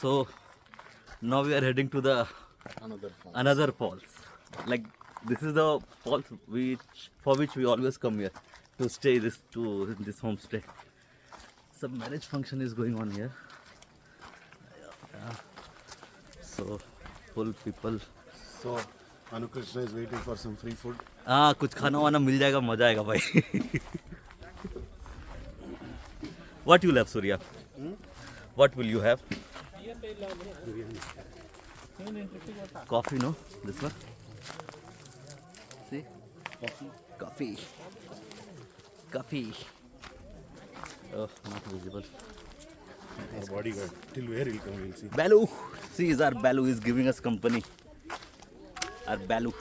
So now we are heading to the another falls. Like this is the falls for which we always come here to stay in this homestay. Some marriage function is going on here. Yeah. So full people. So Anukrishna is waiting for some free food. हाँ कुछ खाना वाना मिल जाएगा मजा आएगा भाई. What you will have, Surya? What will you have? Coffee, no? This one? See? Coffee. Oh, not visible. Our bodyguard. Till where he'll come, we'll see. Balu! See, our Balu is giving us company. Our Balu.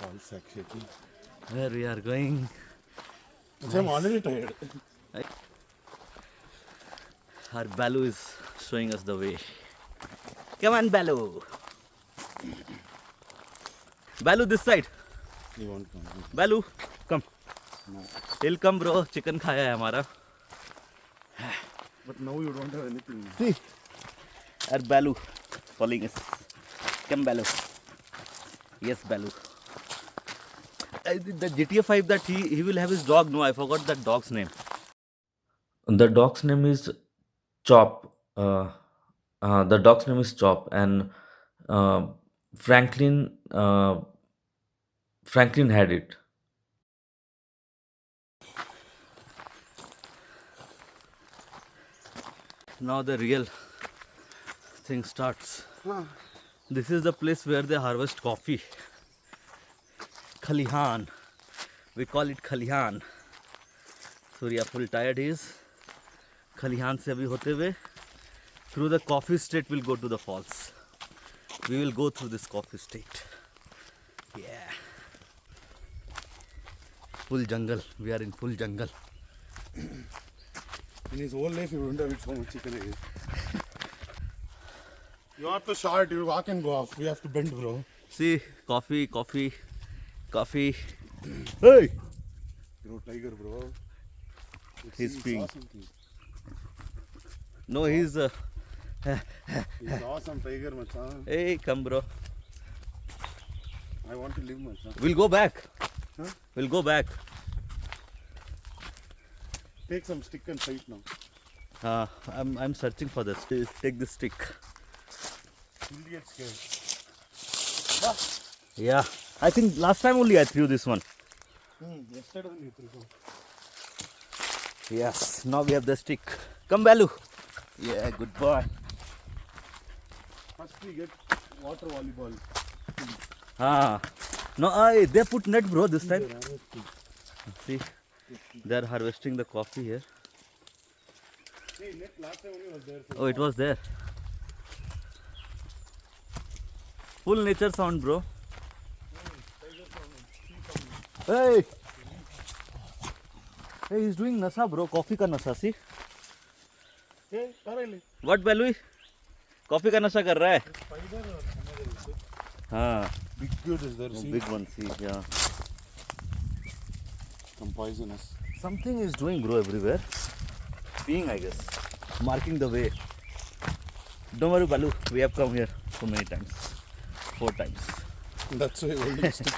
All sack shaking. Where we are going? I'm already tired. Our Balu is showing us the way. Come on, Balu. Balu, this side. He won't come. Balu, come. No. He'll come, bro. Chicken खाया है हमारा. But now you don't have anything. See, our Balu following us. Come, Balu. Yes, Balu. The GTA 5 that he will have his dog. No, I forgot that dog's name. The dog's name is Chop. The dog's name is Chop, and uh, Franklin Franklin had it. Now the real thing starts. This is the place where they harvest coffee. Khalihan. We call it Khalihan. Surya full tired he is. Khalihan se abhi hote hue through the coffee state we'll go to the falls. We will go through this coffee state. Yeah. Full jungle. We are in full jungle. In his whole life, he wouldn't have eaten so much chicken again. You are too short. You walk and go off. We have to bend, bro. See, coffee. Hey! Bro, tiger, bro. He's He peeing. saw something. No, he's. He saw some tiger, machan. Hey, come, bro. I want to live, machan. We'll go back. Huh? We'll go back. Take some stick and fight now. I'm searching for this. Take this stick. You'll get scared. Yeah, I think last time only I threw this one. Yesterday only you threw some. Yes, now we have the stick. Come, Balu. Yeah, good boy. First we get water volleyball. No, they put net, bro, this time. See, they're harvesting the coffee here. Hey, net last time only was there. Oh, it was there. Full nature sound, bro. Hey! Hey, he's doing nasa, bro. Coffee ka nasa, see? Hey, Kareli. What, Balu? Coffee का नशा कर रहा है. हाँ. Big dude is there. See? Big one, see, yeah. Some poisonous. Something is doing, bro, everywhere. Peeing, I guess. Marking the way. Don't worry, Balu. We have come here so many times. 4 times. That's why holding stick.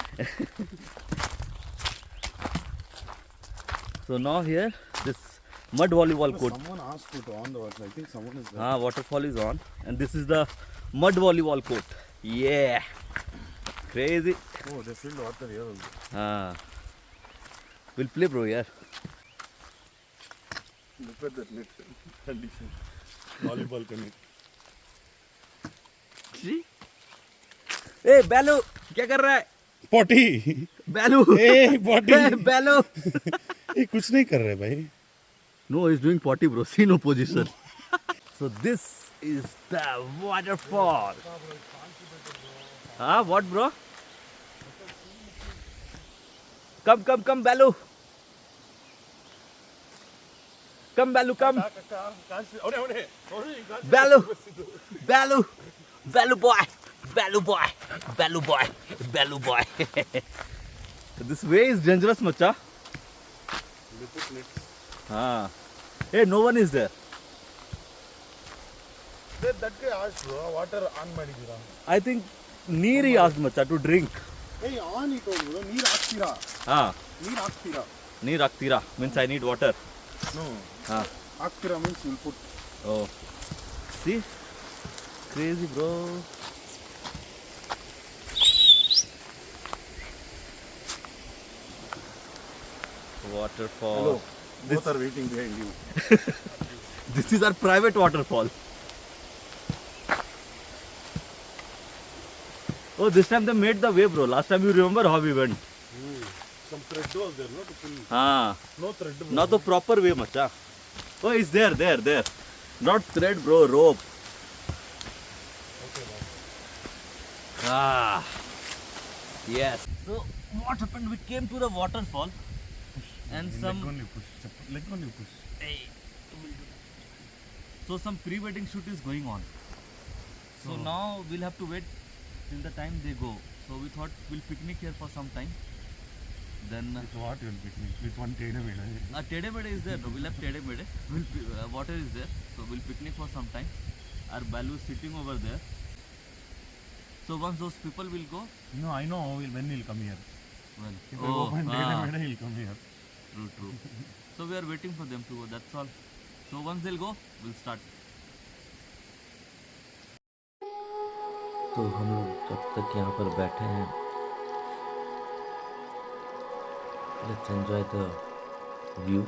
So now here, this mud volleyball court. Someone asked to on the water. I think someone is there. Waterfall is on. And this is the mud volleyball court. Yeah. Crazy. Oh, they filled water here also. We'll play, bro, yeah. Look at that net condition. Volleyball connect. See? Hey, Balu, क्या कर रहा है? Potty. Balu. Hey, potty. Hey, Balu. ये कुछ नहीं कर रहे भाई. No, he's doing potty, bro. See no position. So this is the waterfall. What, bro? Come, Balu. Come, Balu, come. Balu boy. This way is dangerous, macha. They put nets. Ah. Hey, no one is there. That guy asked bro, water on ಮಾಡಿದ್ದೀರಾ? I think ನೀರು asked Macha to drink. Hey, on it bro, ನೀರು ಹಾಕ್ತೀರಾ? Ah. ನೀರು ಹಾಕ್ತೀರಾ? ನೀರು ಹಾಕ್ತೀರಾ means I need water. No. Ah. ಹಾಕ್ತೀರಾ means we'll put. Oh. See? Crazy bro. Waterfall. Hello. Both are waiting behind you. This is our private waterfall. Oh, this time they made the way, bro. Last time you remember how we went. Some thread was there, no? To pull. Ah, No thread. Bro. not the proper way, macha. Oh, it's there. Not thread, bro. Rope. Okay, bro. Ah, yes. So what happened? We came to the waterfall, and some. Leg only push. Leg only push. Hey, so some pre-wedding shoot is going on. So now we'll have to wait till the time they go. So we thought we'll picnic here for some time. Then With what you will picnic? With one teddy bear. Tede Mede is there. No, we'll have Tede Mede. Water is there. So we'll picnic for some time. Our Balu is sitting over there. So once those people will go, No, I know when he'll come here. well, If I open teddy bear, he'll come here. true. So we are waiting for them to go. That's all. So once they'll go, we'll start. तो हम लोग जब तक यहाँ पर बैठे हैं, let's enjoy the view.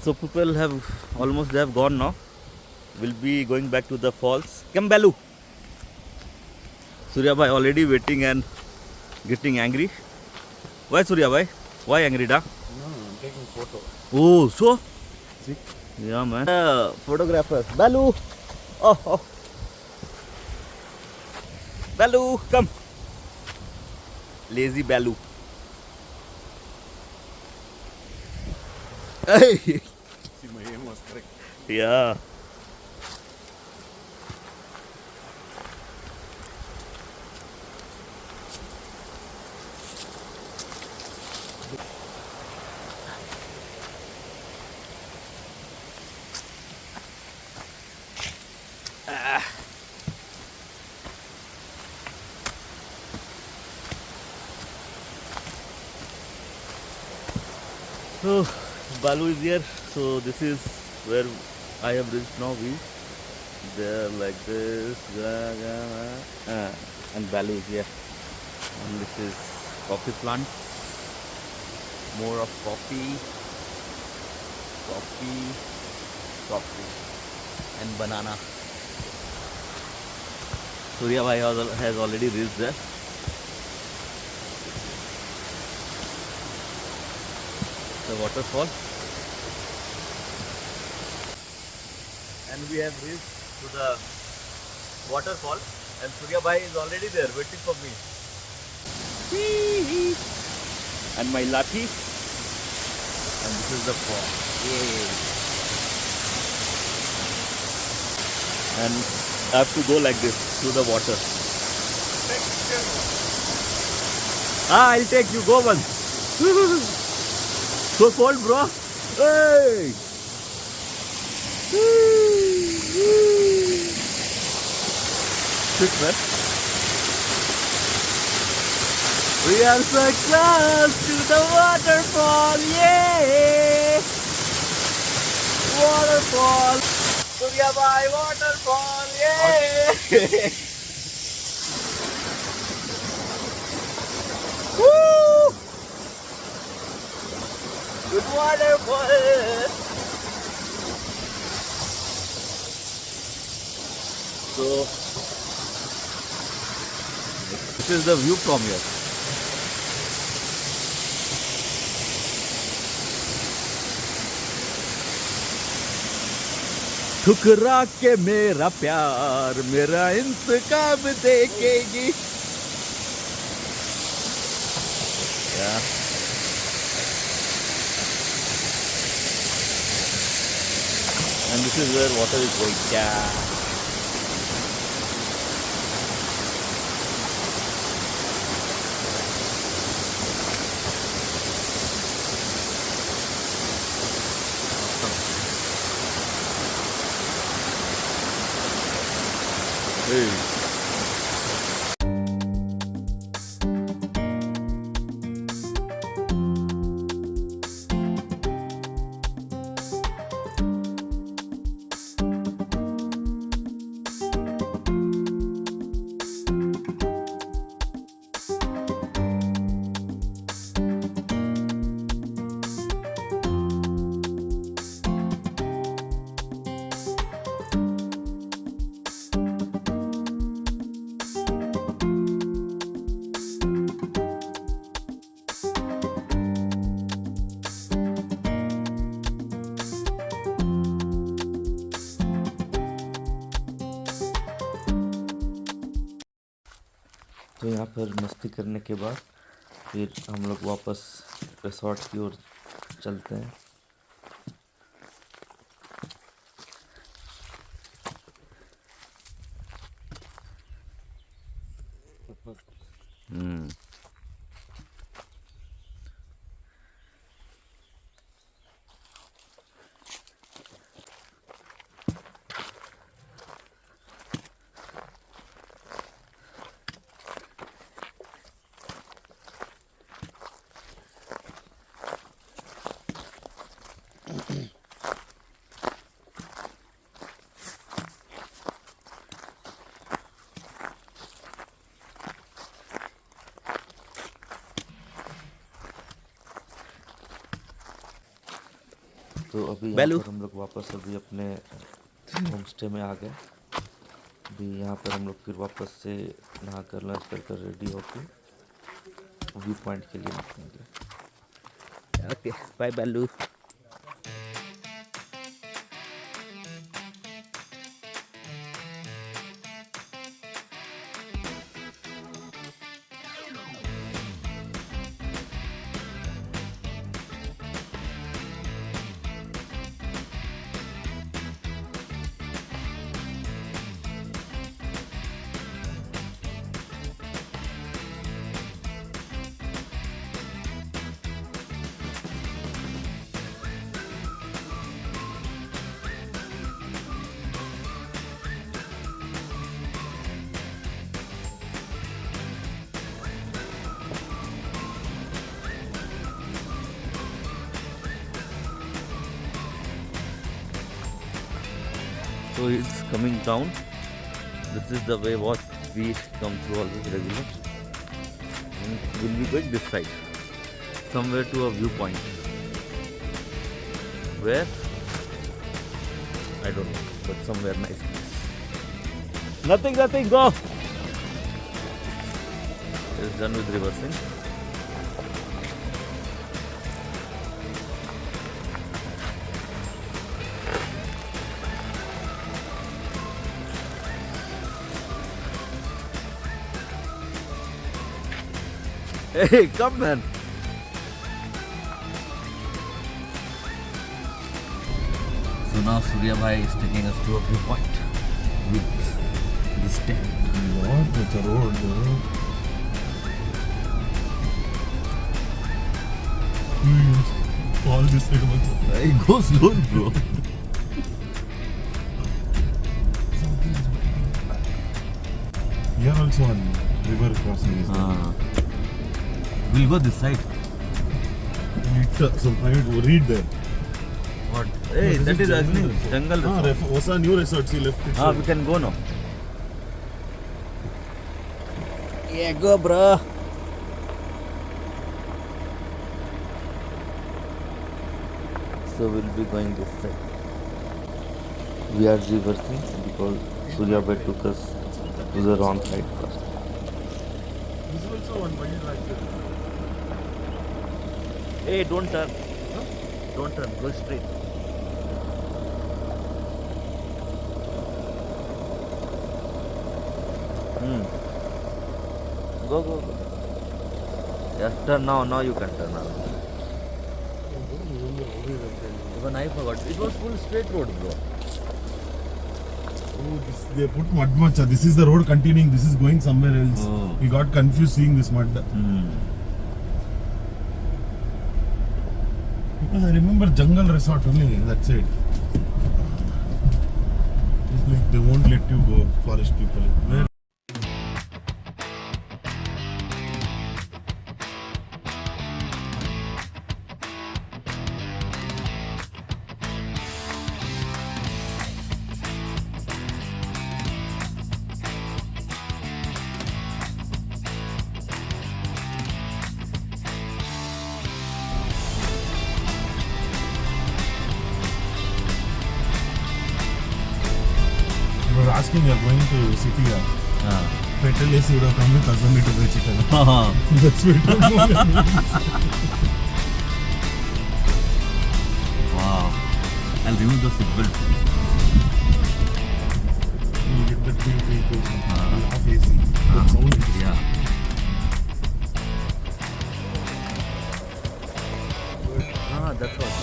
So people have almost they have gone now. We'll be going back to the falls. Come Balu. Surya bhai already waiting and getting angry. Why Surya bhai? Why angry da? No, I'm taking photo. Oh, so? See? Yeah man. Photographer. Balu. Oh. Balu, come. Lazy Balu. Hey. See, my aim was correct. Yeah. So Balu is here. So this is where I have reached now. They're like this, and Balu is here. And this is coffee plant. More of coffee, and banana. Surya bhai has already reached there. The waterfall, and we have reached to the waterfall, and Surya bhai is already there waiting for me. And my lathi, and this is the fall. Yay. And I have to go like this through the water. I'll take you. Go once. So cold, bro. Hey. Shit, man. We are so close to the waterfall. Yay! Waterfall. Surya bhai, waterfall. Yay! Woo! Good waterfall. So this is the view from here. ठुकरा के मेरा प्यार मेरा इंतकाम देखेगी. Yeah. And this is where water is going. Yeah. Hey. तो यहाँ पर मस्ती करने के बाद फिर हम लोग वापस रिसोर्ट की ओर चलते हैं. तो अभी यहाँ पर हम लोग वापस अभी अपने होम स्टे में आ गए. अभी यहाँ पर हम लोग फिर वापस से नहा कर लंच कर कर रेडी होकर व्यू पॉइंट के लिए निकलेंगे. ओके बाय बालू. So it's coming down. This is the way what we come through always regular. And we'll be going this side, somewhere to a viewpoint. Where? I don't know, but somewhere nice place. Nothing, go! It's done with reversing. Hey, come man. So now Surya Bhai is taking us to a viewpoint with this tent. What? It's a road, bro. Fall this side of the... Hey, go slow, bro. Here also one river crossing is there. We'll go this side. So I will read there. What? Hey, that is Agni Jungle Resort. What's a new resort? See left. We can go now. Yeah, go, bro. So we'll be going this side. We are reversing because Surya Bhai took us to the wrong side first. This is also one way like that. Hey, don't turn. Don't turn. Go straight. Go, go, go. Yeah, turn now. Now you can turn around. Even I forgot. It was full straight road, bro. Oh, they put mud macha. This is the road continuing. This is going somewhere else. Oh. We got confused seeing this mud. Because I remember jungle resort only. That's it. It's like they won't let you go, forest people. Where? I was asking, you are going to city. Petrol AC would have come with us only to buy chicken. That's it. Wow. I'll remove the seatbelt. You get the free equation. Half AC. That sound is Yeah. That's what.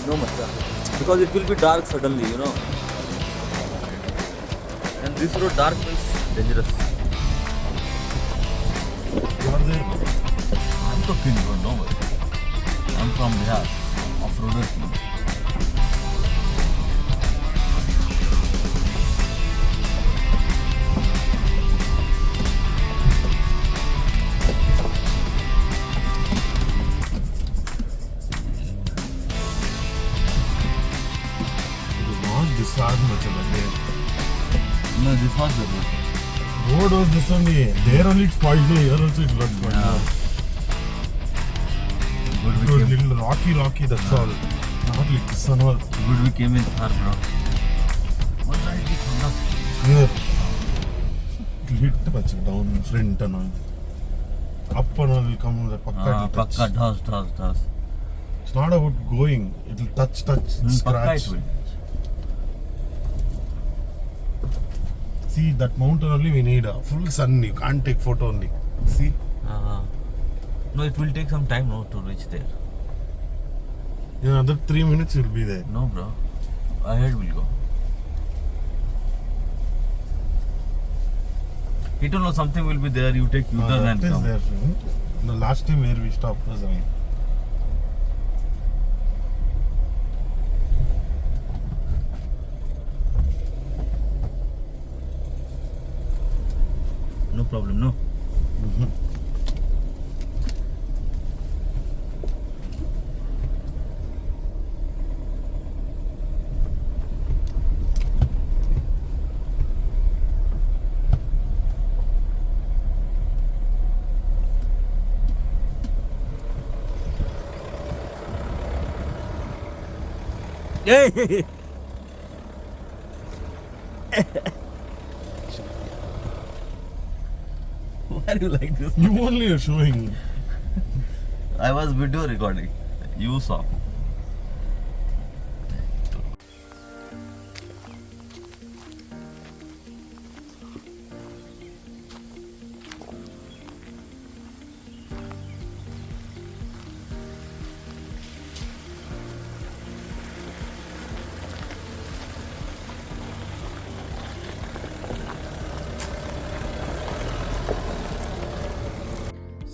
No matter. Because it will be dark suddenly, you know. And this road dark means dangerous. You are there. I'm talking about nowhere. I'm from Bihar, off-roader. It is not this hard much of a day. No, this was the road. Road was this only. There only it spoiled. Here also it got spoiled. Yeah. Good It we was came. little rocky, that's all. Not like this one all. Good we came in Thar, bro. What side we come now? Here. Lit much down front and all. Up and all will come the pakka. Pakka dhas. It's not about going. It will touch, Pakka scratch. it will. See that mountain only we need a full sun. You can't take photo only. See? No, it will take some time no, to reach there. In another 3 minutes you'll be there. No, bro. Ahead we'll go. It will know something will be there. You take U-turn and That is come. there. The last time where we stopped was right. No problem, no. Hey! Why are you like this? You only are showing. I was video recording. You saw.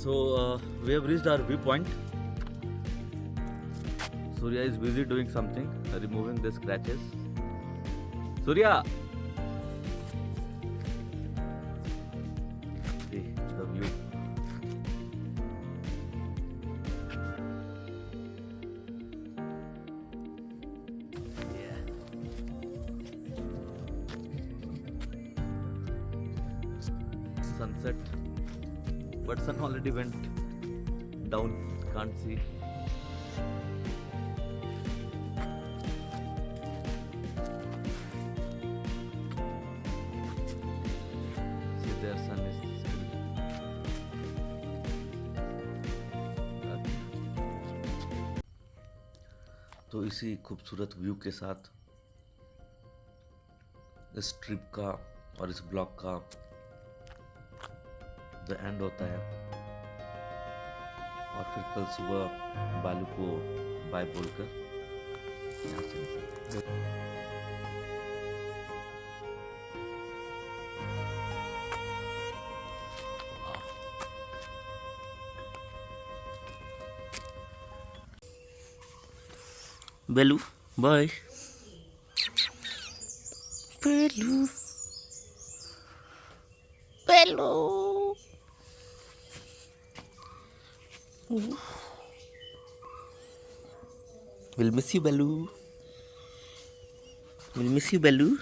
So we have reached our viewpoint. Surya is busy doing something, removing the scratches. Surya! See the view. sunset, but sun already went down. Can't see. See, their sun is still. तो इसी खूबसूरत view के साथ इस trip का और इस blog का द एंड होता है, और फिर कल सुबह बालू को बाय बोलकर यहाँ से निकलते हैं। बेलू बाय। बेलू बेलू we'll miss you, Baloo. We'll miss you, Baloo.